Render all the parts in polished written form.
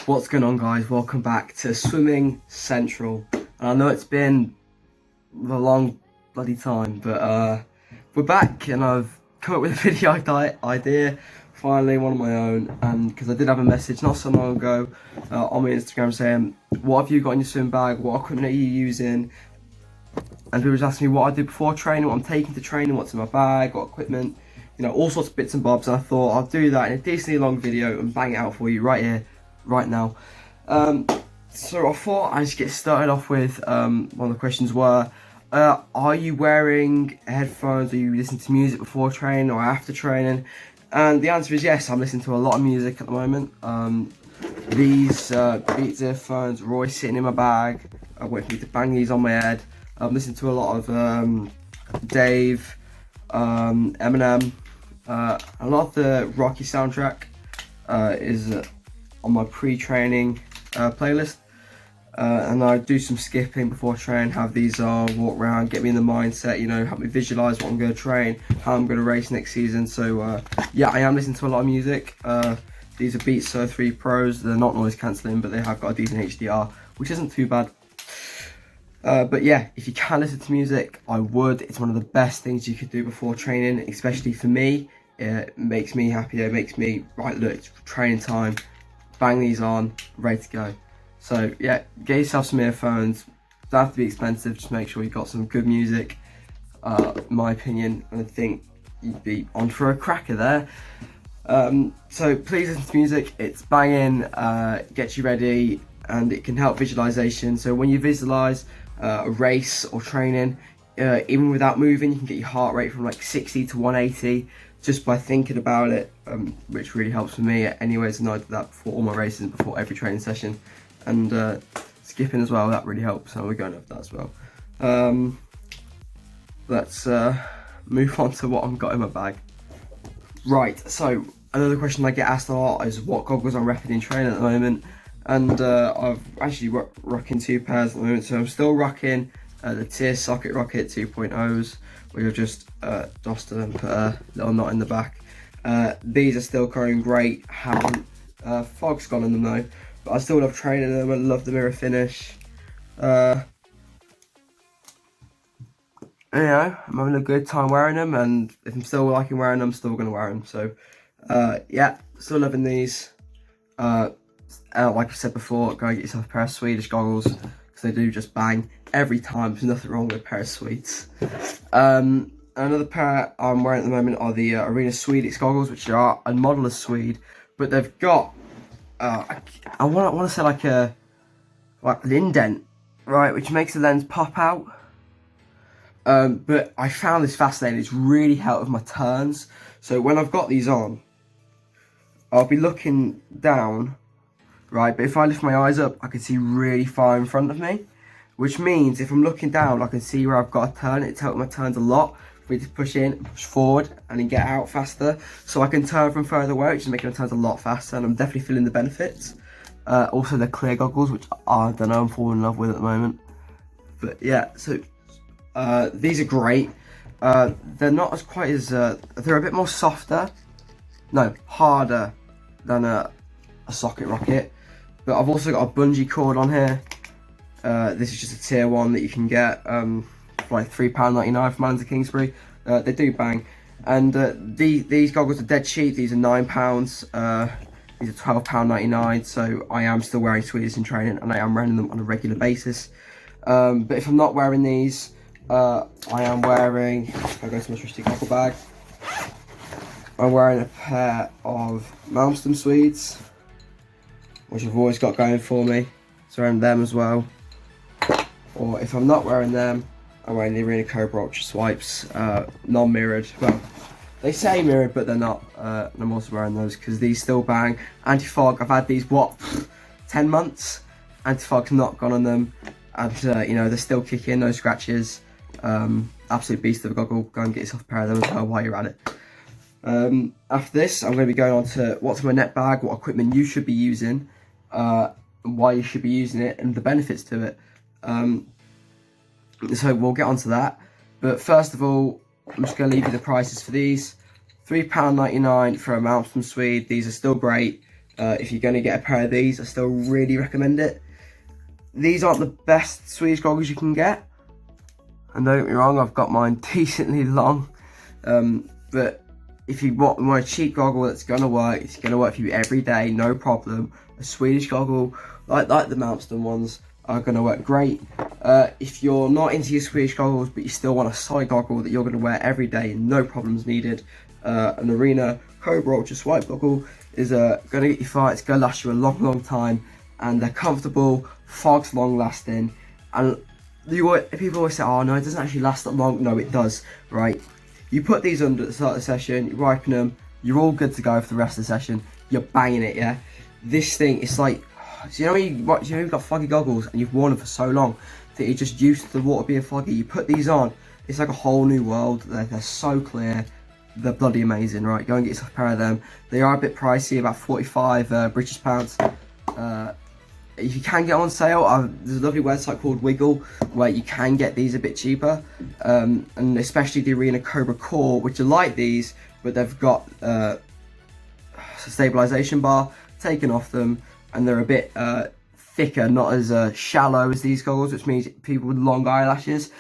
What's going on, guys? Welcome back to Swimming Central. And I know it's been a long bloody time, but we're back and I've come up with a video idea, finally, one of my own. And because I did have a message not so long ago on my Instagram saying, what have you got in your swim bag? What equipment are you using? And people was asking me what I do before training, what I'm taking to training, what's in my bag, what equipment, you know, all sorts of bits and bobs. And I thought I'll do that in a decently long video and bang it out for you right here, right now. So I thought I'd just get started off with one of the questions were, are you wearing headphones? Are you listening to music before training or after training? And the answer is yes, I'm listening to a lot of music at the moment. These Beats earphones are always sitting in my bag. I wait for me to bang these on my head. I'm listening to a lot of Dave, Eminem, a lot of the Rocky soundtrack is on my pre-training playlist, and I do some skipping before training, have these on, walk around, get me in the mindset, you know, help me visualize what I'm going to train, how I'm going to race next season. So yeah, I am listening to a lot of music. These are Beats 3 Pros. They're not noise cancelling, but they have got a decent HDR, which isn't too bad. But yeah, if you can listen to music, I would. It's one of the best things you could do before training, especially for me. It makes me happier, it makes me, right, look, it's training time, bang these on, ready to go. So yeah, get yourself some earphones. Don't have to be expensive, just make sure you've got some good music. In my opinion, I think you'd be on for a cracker there. So please listen to music, it's banging, gets you ready, and it can help visualization. So when you visualize a race or training, even without moving, you can get your heart rate from like 60 to 180 just by thinking about it, which really helps for me anyways. And I do that before all my races, before every training session. And skipping as well, that really helps, so we're going over that as well. Let's move on to what I've got in my bag. Right, so another question I get asked a lot is what goggles I'm repping in training at the moment. And I've actually rocking 2 pairs at the moment, so I'm still rocking the Tier Socket Rocket 2.0s, which I've just dusted and put a little knot in the back. These are still going great, haven't fog's gone in them though, but I still love training them. I love the mirror finish. You know, I'm having a good time wearing them, and if I'm still liking wearing them, I'm still going to wear them. So yeah, still loving these. Like I said before, go get yourself a pair of Swedish goggles, because they do just bang every time. There's nothing wrong with a pair of Swedes. Another pair I'm wearing at the moment are the Arena Swedish goggles, which are a model of Swede, but they've got I want to say like an indent, right, which makes the lens pop out. But I found this fascinating. It's really helped with my turns. So when I've got these on, I'll be looking down, right, but if I lift my eyes up, I can see really far in front of me, which means if I'm looking down, I can see where I've got to turn. It's helped my turns a lot for me to push in, push forward, and then get out faster. So I can turn from further away, which is making my turns a lot faster, and I'm definitely feeling the benefits. Also the clear goggles, which I don't know, I'm falling in love with at the moment. But yeah, so these are great. They're not as quite as, they're a bit more softer, no, harder than a socket rocket. But I've also got a bungee cord on here. This is just a tier 1 that you can get for like £3.99 from Man's Kingsbury. They do bang. And these goggles are dead cheap. These are £9. These are £12.99. So I am still wearing Swedish in training, and I am wearing them on a regular basis. But if I'm not wearing these, I am wearing, if I go to my trusty goggle bag, I'm wearing a pair of Malmsteen Swedes, which I've always got going for me. So I'm wearing them as well. Or if I'm not wearing them, I'm wearing the Arena Cobra Ultra Swipes, non-mirrored. Well, they say mirrored, but they're not. And I'm also wearing those because these still bang. Anti-fog, I've had these, 10 months? Anti-fog's not gone on them. And, you know, they're still kicking, no scratches. Absolute beast of a goggle. Go and get yourself a pair of them as well while you're at it. After this, I'm going to be going on to what's in my net bag, what equipment you should be using, why you should be using it, and the benefits to it. So we'll get onto that. But first of all, I'm just going to leave you the prices for these. £3.99 for a Malmsteen Swede. These are still great. If you're going to get a pair of these, I still really recommend it. These aren't the best Swedish goggles you can get, and don't get me wrong, I've got mine decently long, but if you want a cheap goggle that's going to work, it's going to work for you every day, no problem. A Swedish goggle, like the Malmsteen ones, are going to work great. If you're not into your Swedish goggles, but you still want a solid goggle that you're going to wear every day, no problems needed, an Arena Cobra Ultra Swipe goggle is going to get you far. It's going to last you a long time, and they're comfortable, fog's long lasting, and people always say, oh no, it doesn't actually last that long. No, it does, right? You put these under at the start of the session, you ripen them, you're all good to go for the rest of the session. You're banging it, yeah? This thing, it's like, so you've got foggy goggles and you've worn them for so long that you're just used to the water being foggy. You put these on, it's like a whole new world. They're so clear. They're bloody amazing, right? Go and get yourself a pair of them. They are a bit pricey, about 45 British pounds. If you can get on sale, there's a lovely website called Wiggle where you can get these a bit cheaper, and especially the Arena Cobra Core, which are like these, but they've got a stabilization bar taken off them, and they're a bit thicker, not as shallow as these goggles, which means people with long eyelashes,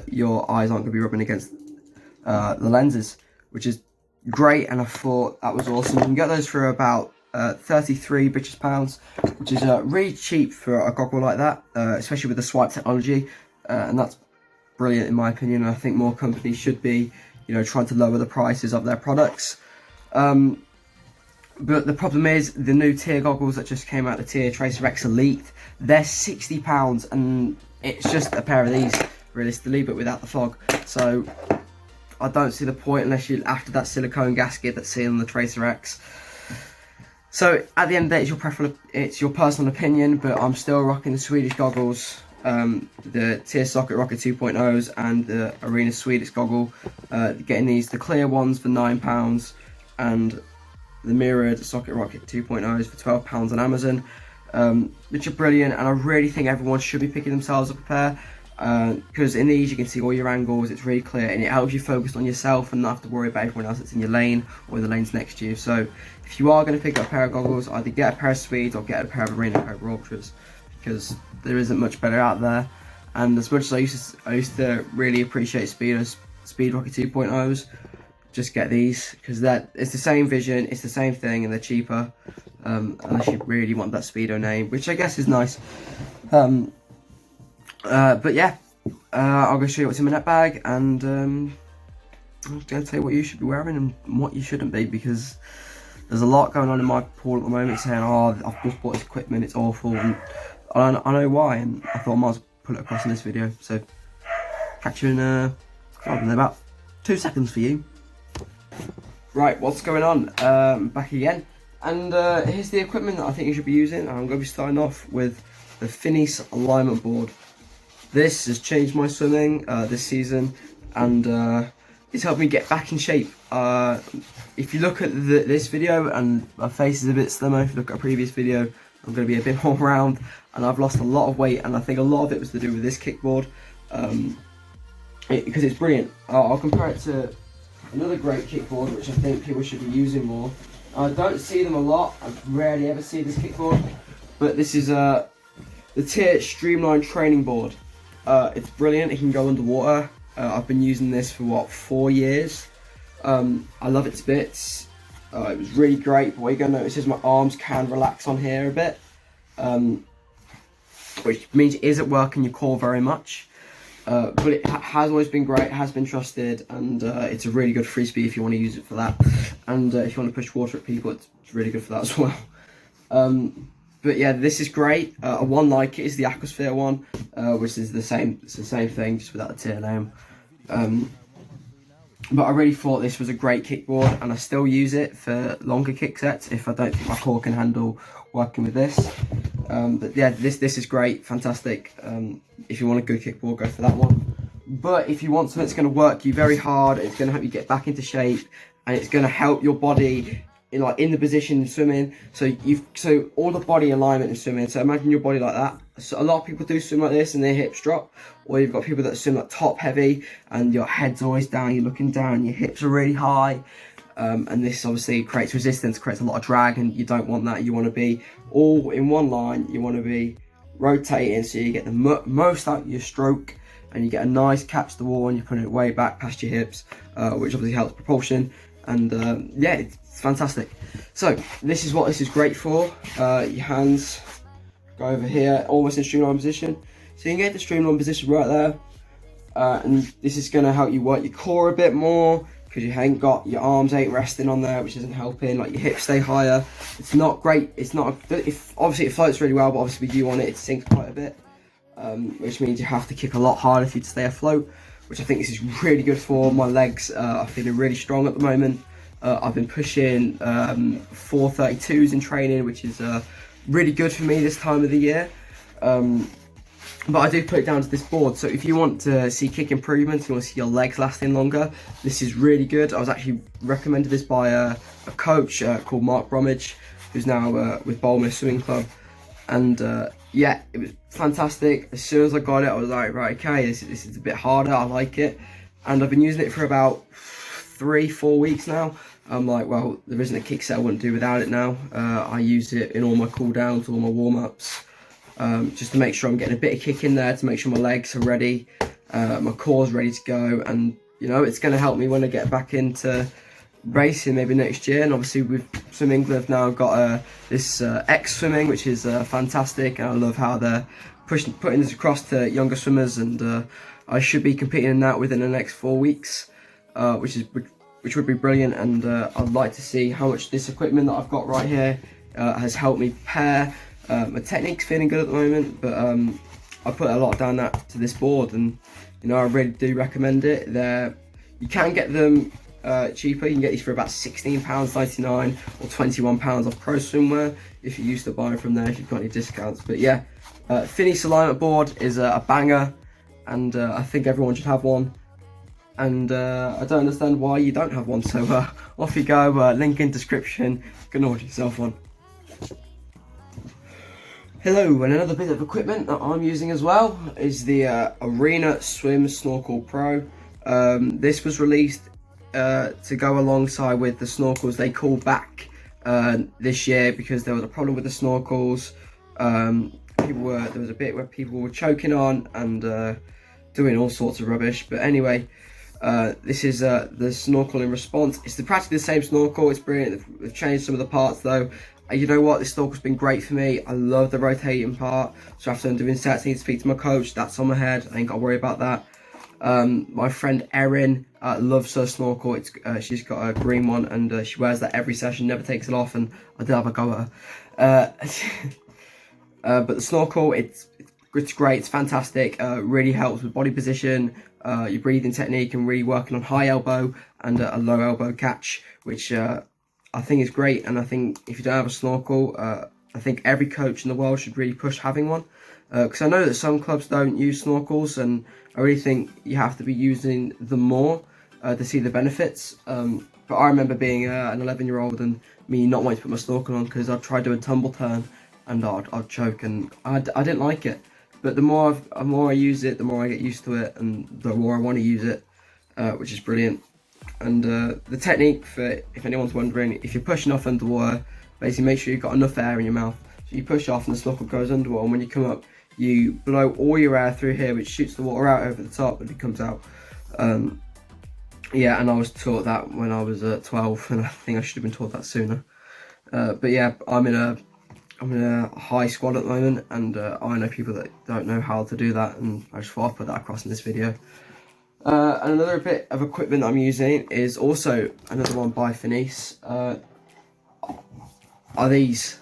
your eyes aren't going to be rubbing against the lenses, which is great, and I thought that was awesome. You can get those for about 33 British pounds, which is really cheap for a goggle like that, especially with the swipe technology, and that's brilliant in my opinion. I think more companies should be, trying to lower the prices of their products. But the problem is the new tier goggles that just came out, the tier Tracer X Elite, they're £60, and it's just a pair of these realistically, but without the fog. So I don't see the point unless you're after that silicone gasket that's seen on the Tracer X. So at the end of the day, it's your personal opinion, but I'm still rocking the Swedish goggles, the Tier Socket Rocket 2.0s and the Arena Swedish goggle. Getting these, the clear ones for £9, and the mirrored Socket Rocket 2.0s for £12 on Amazon, which are brilliant, and I really think everyone should be picking themselves up a pair, because in these you can see all your angles, it's really clear, and it helps you focus on yourself and not have to worry about everyone else that's in your lane or the lanes next to you. So if you are going to pick up a pair of goggles, either get a pair of Swedes or get a pair of Arena Cobra Ultras, because there isn't much better out there. And as much as I used to really appreciate Speed Rocket 2.0s, just get these, because it's the same vision, it's the same thing, and they're cheaper, unless you really want that Speedo name, which I guess is nice. But yeah, I'll go show you what's in my net bag, and I'm going to tell you what you should be wearing and what you shouldn't be, because there's a lot going on in my pool at the moment saying, oh, I've just bought this equipment, it's awful, and I know why, and I thought I might as well put it across in this video. So catch you in about 2 seconds for you. Right, what's going on? Back again, and here's the equipment that I think you should be using. I'm going to be starting off with the Finis alignment board. This has changed my swimming this season, and it's helped me get back in shape. If you look at this video, and my face is a bit slimmer, if you look at a previous video, I'm going to be a bit more round, and I've lost a lot of weight, and I think a lot of it was to do with this kickboard, because it's brilliant. I'll compare it to another great kickboard, which I think people should be using more. I don't see them a lot, I rarely ever see this kickboard, but this is the Tier Streamline Training Board. It's brilliant, it can go underwater. I've been using this for 4 years. I love it to bits. It was really great, but what you're going to notice is my arms can relax on here a bit, which means it isn't working your core very much. But it has always been great, it has been trusted, and it's a really good frisbee if you want to use it for that. And if you want to push water at people, it's really good for that as well. But yeah, this is great. One like it is the Aquasphere one, which is the same. It's the same thing, just without the tier name. But I really thought this was a great kickboard, and I still use it for longer kick sets if I don't think my core can handle working with this. But yeah, this is great, fantastic. If you want a good kickboard, go for that one. But if you want something that's going to work you very hard, it's going to help you get back into shape, and it's going to help your body in the position in swimming. So all the body alignment in swimming. So imagine your body like that. So a lot of people do swim like this and their hips drop, or you've got people that swim like top heavy and your head's always down, you're looking down, your hips are really high. and this obviously creates resistance, creates a lot of drag, and you don't want that. You want to be all in one line. You want to be rotating so you get the most out of your stroke, and you get a nice catch the wall, and you're putting it way back past your hips, which obviously helps propulsion. And yeah, it's fantastic. So this is what this is great for. Your hands go over here, almost in streamline position. So you can get the streamline position right there. And this is going to help you work your core a bit more, because you ain't got your arms resting on there, which isn't helping. Like, your hips stay higher. It's not great. It's not. Obviously it floats really well, but obviously with you on it, it sinks quite a bit, which means you have to kick a lot harder for you to stay afloat, which I think this is really good for. My legs are feeling really strong at the moment. I've been pushing 432s in training, which is really good for me this time of the year. But I do put it down to this board. So if you want to see kick improvements, you want to see your legs lasting longer, this is really good. I was actually recommended this by a coach called Mark Bromwich, who's now with Bolmer Swimming Club. And yeah, it was fantastic. As soon as I got it, I was like, right, okay, this is a bit harder. I like it. And I've been using it for about 3-4 weeks now. I'm like, well, there isn't a kick set I wouldn't do without it now. I use it in all my cool downs, all my warm-ups. Just to make sure I'm getting a bit of kick in there, to make sure my legs are ready, my core's ready to go, and you know, it's going to help me when I get back into racing maybe next year. And obviously with Swim England I've now got this X swimming, which is fantastic, and I love how they're putting this across to younger swimmers, and I should be competing in that within the next 4 weeks, which would be brilliant. And I'd like to see how much this equipment that I've got right here has helped me prepare. My technique's feeling good at the moment, but I put a lot down that to this board, and you know, I really do recommend it. You can get them cheaper. You can get these for about £16.99 or £21 off Pro Swimwear if you're used to buying from there, if you've got any discounts. But yeah, Finis alignment board is a banger, and I think everyone should have one. And I don't understand why you don't have one, so off you go. Link in description. You can order yourself one. Hello, and another bit of equipment that I'm using as well is the Arena Swim Snorkel Pro. This was released to go alongside with the snorkels they called back this year, because there was a problem with the snorkels. There was a bit where people were choking on and doing all sorts of rubbish. But anyway, this is the snorkel in response. It's practically the same snorkel. It's brilliant. They've changed some of the parts though. You know what, this snorkel's been great for me. I love the rotating part. So after I'm doing sets, I need to speak to my coach. That's on my head. I ain't got to worry about that. My friend Erin loves her snorkel. She's got a green one, and she wears that every session, never takes it off, and I did have a go at her. But the snorkel, it's great. It's fantastic. Really helps with body position, your breathing technique, and really working on high elbow and a low elbow catch, which I think is great. And I think if you don't have a snorkel, I think every coach in the world should really push having one, because I know that some clubs don't use snorkels, and I really think you have to be using them more to see the benefits. But I remember being an 11-year-old and me not wanting to put my snorkel on because I'd try doing tumble turn and I'd choke, and I didn't like it. But the more I use it, the more I get used to it, and the more I want to use it, which is brilliant. And the technique, for if anyone's wondering, if you're pushing off underwater, basically make sure you've got enough air in your mouth. So you push off and the snorkel goes underwater, and when you come up, you blow all your air through here, which shoots the water out over the top and it comes out. Yeah, and I was taught that when I was 12, and I think I should have been taught that sooner. But yeah, I'm in a high squad at the moment, and I know people that don't know how to do that, and I just thought I'd put that across in this video. And another bit of equipment that I'm using is also another one by Finis. Are these.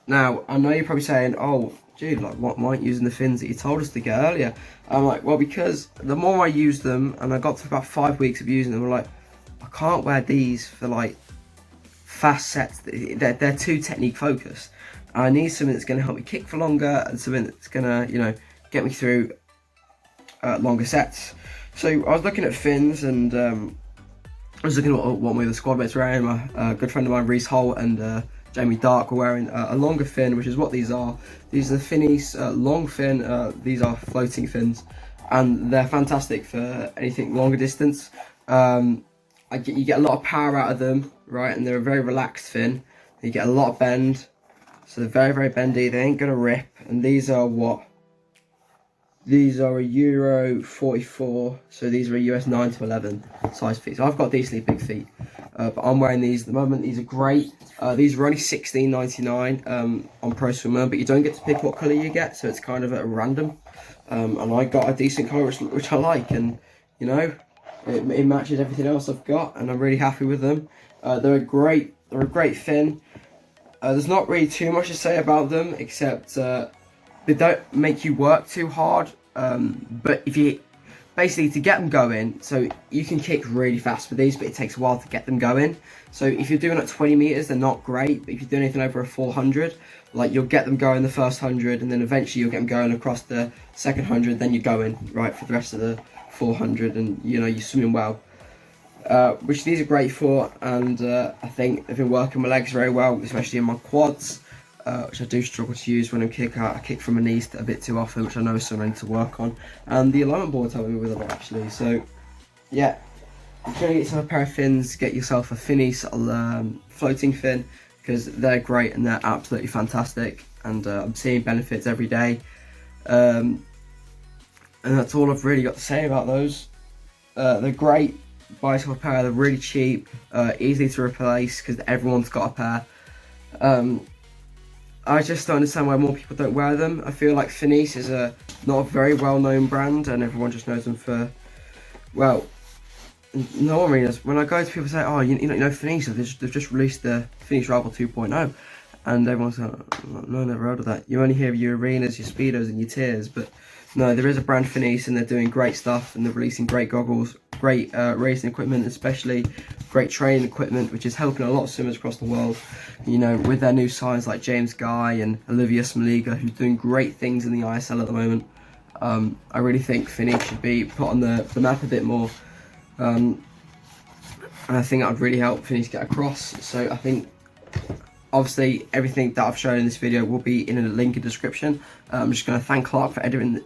Now, I know you're probably saying, oh, dude, like, what, aren't you using the fins that you told us to get earlier? I'm like, well, because the more I use them, and I got to about 5 weeks of using them, I'm like, I can't wear these for like fast sets. They're too technique focused. I need something that's going to help me kick for longer, and something that's going to, you know, get me through longer sets. So I was looking at fins, and I was looking at what one of the squad mates were wearing. My good friend of mine, Reese Holt, and Jamie Dark were wearing a longer fin, which is what these are. These are the Finis long fin. These are floating fins, and they're fantastic for anything longer distance. you get a lot of power out of them, right? And they're a very relaxed fin. You get a lot of bend, so they're very, very bendy. They ain't gonna rip. And these are what? These are a Euro 44, so these are a US 9 to 11 size feet. So I've got decently big feet, but I'm wearing these at the moment. These are great. These are only $16.99 on Pro Swimmer, but you don't get to pick what colour you get, so it's kind of at random. And I got a decent colour which I like, and you know, it matches everything else I've got, and I'm really happy with them. They're a great fin. There's not really too much to say about them except they don't make you work too hard, but if you basically to get them going, so you can kick really fast with these, but it takes a while to get them going. So if you're doing like 20 meters, they're not great, but if you're doing anything over a 400, like you'll get them going the first 100, and then eventually you'll get them going across the second 100, then you're going right for the rest of the 400, and you know, you're swimming well. Which these are great for, and I think they've been working my legs very well, especially in my quads, which I do struggle to use when I kick out. I kick from my knees a bit too often, which I know is something I need to work on. And the alignment board's helping me with a lot actually. So yeah, if you're gonna get yourself a pair of fins, get yourself a Finis floating fin, because they're great and they're absolutely fantastic, and I'm seeing benefits every day. And that's all I've really got to say about those. They're great. Buy yourself a pair. They're really cheap, easy to replace because everyone's got a pair. I just don't understand why more people don't wear them. I feel like Finis is not a very well-known brand, and everyone just knows them for, well, no one really knows. When I go to people say, oh, you know Finis, they've just released the Finis Rival 2.0, and everyone's like, no, never heard of that. You only hear of your arenas, your speedos, and your tiers, but no, there is a brand Finis, and they're doing great stuff, and they're releasing great goggles, great racing equipment, especially great training equipment, which is helping a lot of swimmers across the world. You know, with their new signs like James Guy and Olivia Smaliga, who's doing great things in the ISL at the moment. I really think Finis should be put on the map a bit more, and I think that would really help Finis get across. So I think, obviously, everything that I've shown in this video will be in a link in the description. I'm just going to thank Clark for editing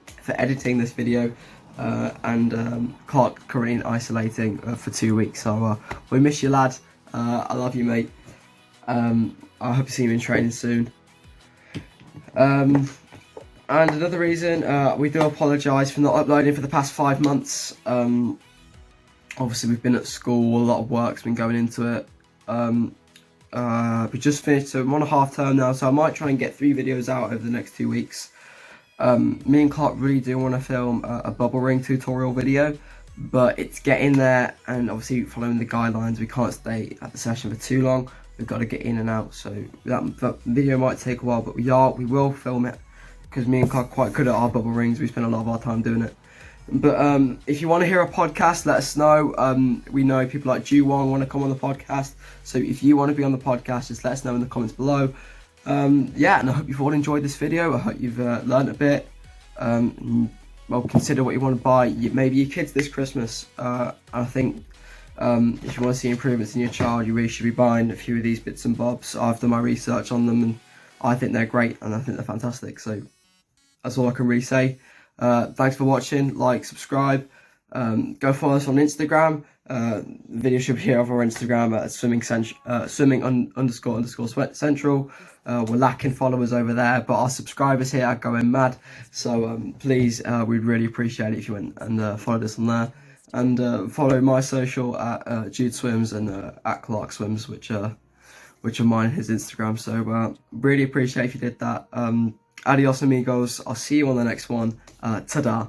this video, and Clark currently in isolating for 2 weeks. So we miss you, lad. I love you, mate. I hope to see you in training soon. And another reason, we do apologise for not uploading for the past 5 months. Obviously, we've been at school, a lot of work's been going into it. We just finished, so I'm on a half term now, so I might try and get 3 videos out over the next 2 weeks. Me and Clark really do want to film a bubble ring tutorial video, but it's getting there, and obviously following the guidelines, we can't stay at the session for too long. We've got to get in and out, so that video might take a while, but we will film it, because me and Clark are quite good at our bubble rings. We spend a lot of our time doing it. But if you want to hear a podcast, let us know. We know people like Ju-Wong want to come on the podcast, so if you want to be on the podcast, just let us know in the comments below. Yeah, and I hope you've all enjoyed this video. I hope you've learned a bit. Well, consider what you want to buy, maybe your kids this Christmas. I think if you want to see improvements in your child, you really should be buying a few of these bits and bobs. I've done my research on them, and I think they're great, and I think they're fantastic. So that's all I can really say. Thanks for watching. Like, subscribe, go follow us on Instagram. The video should be here on our Instagram at swimming__central. We're lacking followers over there, but our subscribers here are going mad. So please, we'd really appreciate it if you went and followed us on there, and follow my social at Jude Swims and at Clark Swims, which are mine, his Instagram. So really appreciate if you did that. Adios amigos, I'll see you on the next one. Ta-da.